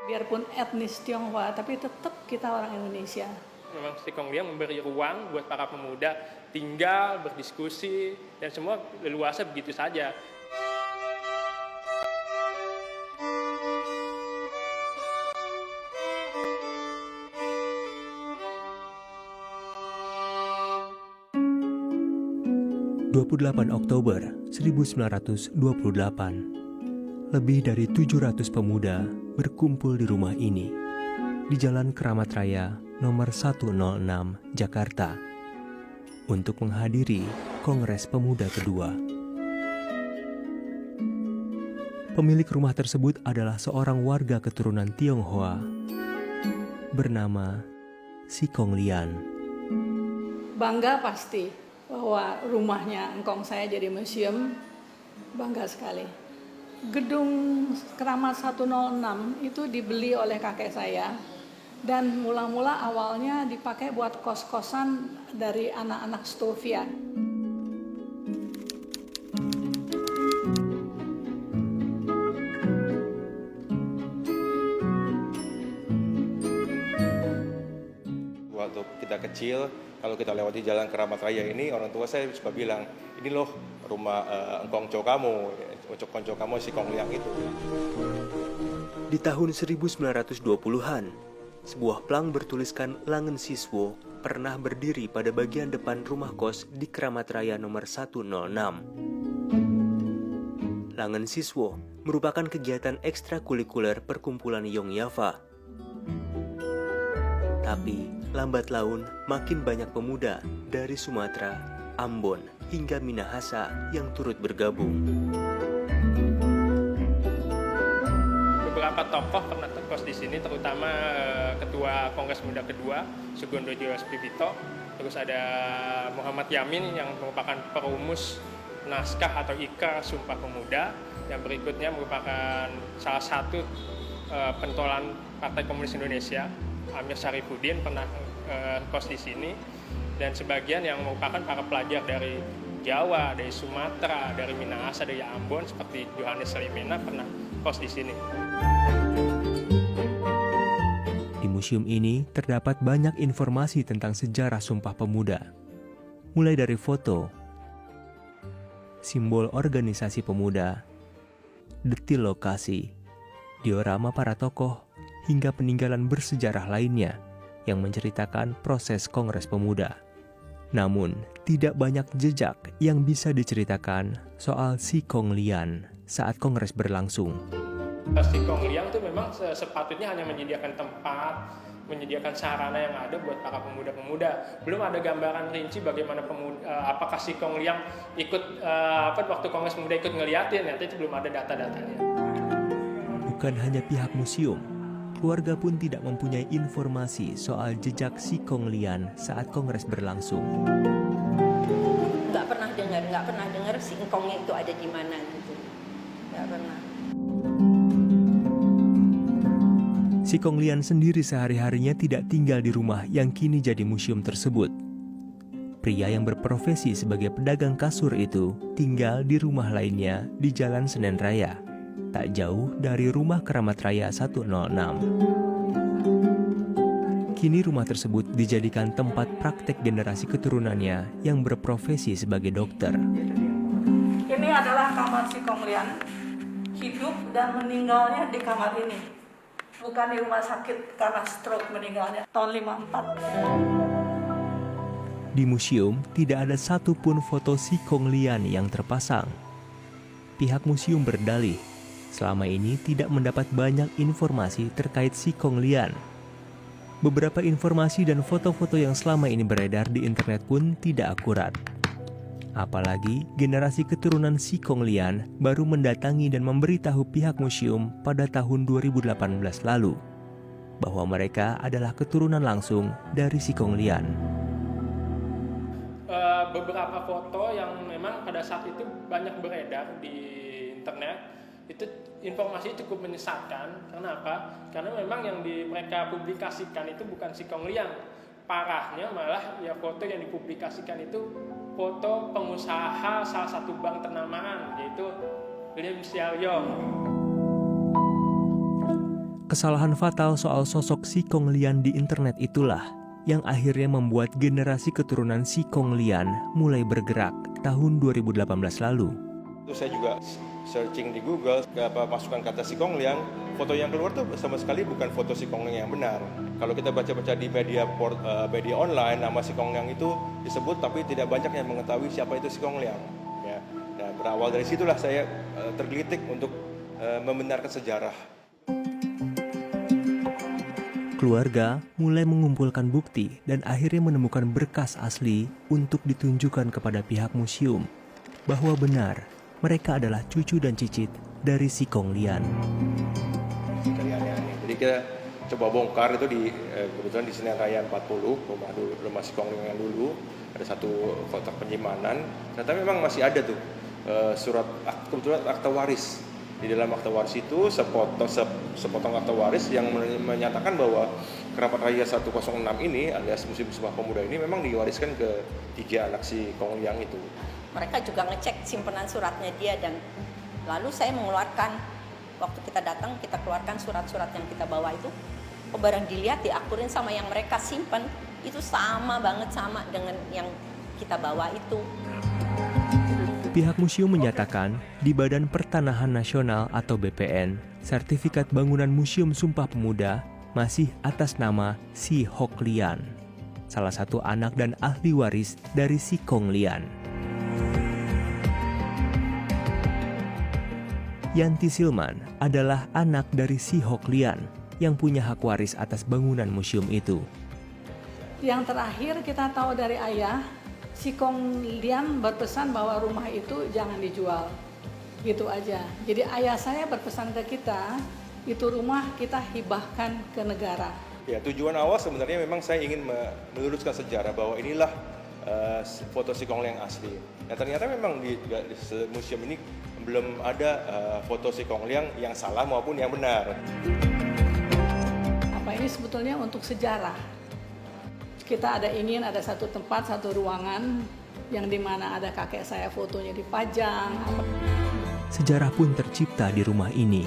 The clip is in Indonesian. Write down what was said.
Biarpun etnis Tionghoa, tapi tetap kita orang Indonesia. Memang Si Kong Liang memberi ruang buat para pemuda tinggal, berdiskusi, dan semua leluasa begitu saja. Oktober 1928, lebih dari 700 pemuda berkumpul di rumah ini, di Jalan Keramat Raya nomor 106, Jakarta, untuk menghadiri Kongres Pemuda kedua. Pemilik rumah tersebut adalah seorang warga keturunan Tionghoa bernama Si Kong Lian. Bangga pasti bahwa rumahnya engkong saya jadi museum, bangga sekali. Gedung Keramat 106 itu dibeli oleh kakek saya, dan mula-mula awalnya dipakai buat kos-kosan dari anak-anak Stovia. Waktu kita kecil, kalau kita lewati jalan Keramat Raya ini, orang tua saya suka bilang, ini loh rumah engkong co kamu, konco kamu Si Kong Liang itu. Di tahun 1920-an, sebuah plang bertuliskan Langen Siswo pernah berdiri pada bagian depan rumah kos di Keramat Raya nomor 106. Langen Siswo merupakan kegiatan ekstrakurikuler perkumpulan Yongyava. Tapi, lambat laun makin banyak pemuda dari Sumatera, Ambon, hingga Minahasa yang turut bergabung. Beberapa tokoh pernah terkos di sini, terutama Ketua Kongres Pemuda kedua, Sugondo Djoyospipito. Terus ada Muhammad Yamin yang merupakan perumus naskah atau Ikrar Sumpah Pemuda. Yang berikutnya merupakan salah satu pentolan Partai Komunis Indonesia, Amir Syarifuddin pernah kos di sini. Dan sebagian yang merupakan para pelajar dari Jawa, dari Sumatera, dari Minahasa, dari Ambon seperti Johannes Salimena pernah kos di sini. Di museum ini terdapat banyak informasi tentang sejarah Sumpah Pemuda. Mulai dari foto, simbol organisasi pemuda, detil lokasi, diorama para tokoh, hingga peninggalan bersejarah lainnya yang menceritakan proses Kongres Pemuda. Namun, tidak banyak jejak yang bisa diceritakan soal Si Kong Lian saat Kongres berlangsung. Si Kong Liang itu memang sepatutnya hanya menyediakan tempat, menyediakan sarana yang ada buat para pemuda-pemuda. Belum ada gambaran rinci bagaimana apakah Si Kong Liang ikut waktu Kongres Pemuda ikut ngeliatin, itu belum ada data-datanya. Bukan hanya pihak museum, keluarga pun tidak mempunyai informasi soal jejak Si Kong Lian saat Kongres berlangsung. Nggak pernah dengar si engkongnya itu ada di mana gitu. Nggak pernah. Si Kong Lian sendiri sehari-harinya tidak tinggal di rumah yang kini jadi museum tersebut. Pria yang berprofesi sebagai pedagang kasur itu tinggal di rumah lainnya di Jalan Senen Raya, tak jauh dari rumah Keramat Raya 106. Kini rumah tersebut dijadikan tempat praktek generasi keturunannya yang berprofesi sebagai dokter. Ini adalah kamar Si Kong Lian. Hidup dan meninggalnya di kamar ini. Bukan di rumah sakit karena stroke meninggalnya tahun 54. Di museum tidak ada satupun foto Si Kong Lian yang terpasang. Pihak museum berdalih selama ini tidak mendapat banyak informasi terkait Si Kong Lian. Beberapa informasi dan foto-foto yang selama ini beredar di internet pun tidak akurat. Apalagi generasi keturunan Si Kong Lian baru mendatangi dan memberitahu pihak museum pada tahun 2018 lalu bahwa mereka adalah keturunan langsung dari Si Kong Lian. Beberapa foto yang memang pada saat itu banyak beredar di internet, itu informasi cukup menyesatkan. Karena apa? Karena memang yang mereka publikasikan itu bukan Si Kong Liang. Parahnya malah ya foto yang dipublikasikan itu foto pengusaha salah satu bank ternama, yaitu Lim Xiaoyong. Kesalahan fatal soal sosok Si Kong Lian di internet itulah yang akhirnya membuat generasi keturunan Si Kong Lian mulai bergerak tahun 2018 lalu. Itu saya juga searching di Google, masukkan kata Si Kong Lian, foto yang keluar tuh sama sekali bukan foto Si Kong Lian yang benar. Kalau kita baca-baca di media online, nama Si Kong Lian itu disebut, tapi tidak banyak yang mengetahui siapa itu Si Kong Lian. Ya. Nah, berawal dari situlah saya tergelitik untuk membenarkan sejarah. Keluarga mulai mengumpulkan bukti dan akhirnya menemukan berkas asli untuk ditunjukkan kepada pihak museum bahwa benar mereka adalah cucu dan cicit dari Si Kong Lian. Jadi kita coba bongkar itu kebetulan di Senen Raya 40, rumah Si Kong Lian yang dulu, ada satu kotak penyimpanan. Ternyata memang masih ada tuh kebetulan akta waris. Di dalam akta waris itu sepotong akta waris yang menyatakan bahwa kerabat raya 106 ini alias Museum Sumpah Pemuda ini memang diwariskan ke 3 anak Si Kong Lian itu. Mereka juga ngecek simpenan suratnya dia, dan lalu saya mengeluarkan, waktu kita datang kita keluarkan surat-surat yang kita bawa itu. Barang dilihat diakurin sama yang mereka simpen itu sama banget sama dengan yang kita bawa itu. Pihak museum menyatakan di Badan Pertanahan Nasional atau BPN, sertifikat bangunan Museum Sumpah Pemuda masih atas nama Si Hok Lian, salah satu anak dan ahli waris dari Si Kong Lian. Yanti Silman adalah anak dari Si Hok Lian yang punya hak waris atas bangunan museum itu. Yang terakhir kita tahu dari ayah, Si Kong Lian berpesan bahwa rumah itu jangan dijual. Gitu aja. Jadi ayah saya berpesan ke kita, itu rumah kita hibahkan ke negara. Ya, tujuan awal sebenarnya memang saya ingin meluruskan sejarah bahwa inilah foto Si Kong Lian yang asli. Nah, ternyata memang di museum ini belum ada foto Si Kong Lian yang salah maupun yang benar. Apa ini sebetulnya untuk sejarah? Kita ingin ada satu tempat, satu ruangan yang dimana ada kakek saya fotonya dipajang. Sejarah pun tercipta di rumah ini.